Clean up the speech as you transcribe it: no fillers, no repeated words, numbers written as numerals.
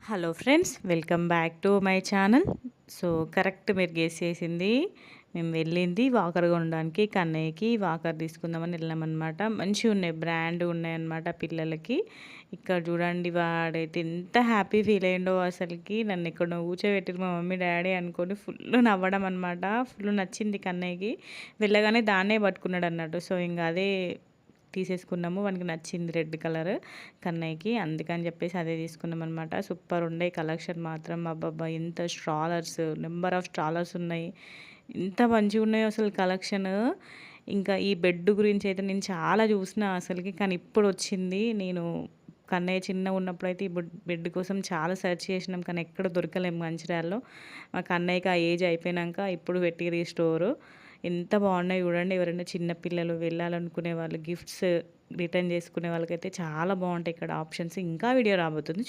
Hello friends, welcome back to my channel. So correct మీరు guess చేసింది. మేము వెళ్ళింది వాకర్ కొనడానికి. కన్నయ్యకి వాకర్ తీసుకుందామని వెళ్ళామన్నమాట. మంచిగా ఉన్నాయి, బ్రాండ్ ఉన్నాయన్నమాట పిల్లలకి. ఇక్కడ చూడండి, వాడైతే ఎంత హ్యాపీ ఫీల్ అయ్యిండో అసలుకి. నన్ను ఎక్కడో కూర్చోబెట్టిరు మా మమ్మీ డాడీ అనుకొని ఫుల్ నవ్వడం అనమాట. ఫుల్ నచ్చింది కన్నయ్యకి. వెళ్ళగానే దాన్నే పట్టుకున్నాడు అన్నట్టు. సో ఇంకా అదే తీసేసుకున్నాము. వానికి నచ్చింది రెడ్ కలర్ కన్నయ్యకి, అందుకని చెప్పేసి అదే తీసుకున్నాం అనమాట. సూపర్ ఉండే కలెక్షన్ మాత్రం. అబ్బబ్బా, ఎంత స్ట్రాలర్స్, నెంబర్ ఆఫ్ స్ట్రాలర్స్ ఉన్నాయి, ఎంత మంచిగా ఉన్నాయో అసలు కలెక్షన్. ఇంకా ఈ బెడ్ గురించి అయితే నేను చాలా చూసిన అసలుకి, కానీ ఇప్పుడు వచ్చింది. నేను కన్నయ్య చిన్నగా ఉన్నప్పుడు అయితే ఈ బెడ్ కోసం చాలా సెర్చ్ చేసినాం, కానీ ఎక్కడ దొరకలేము మంచిర్యాలలో. మా కన్నయ్యకి ఆ ఏజ్ అయిపోయినాక ఇప్పుడు పెట్టిరు ఈ స్టోరు. ఎంత బాగున్నాయి చూడండి. ఎవరైనా చిన్న పిల్లలు వెళ్ళాలనుకునే వాళ్ళు, గిఫ్ట్స్ రిటర్న్ చేసుకునే వాళ్ళకైతే చాలా బాగుంటాయి ఇక్కడ ఆప్షన్స్. ఇంకా వీడియో రాబోతుంది.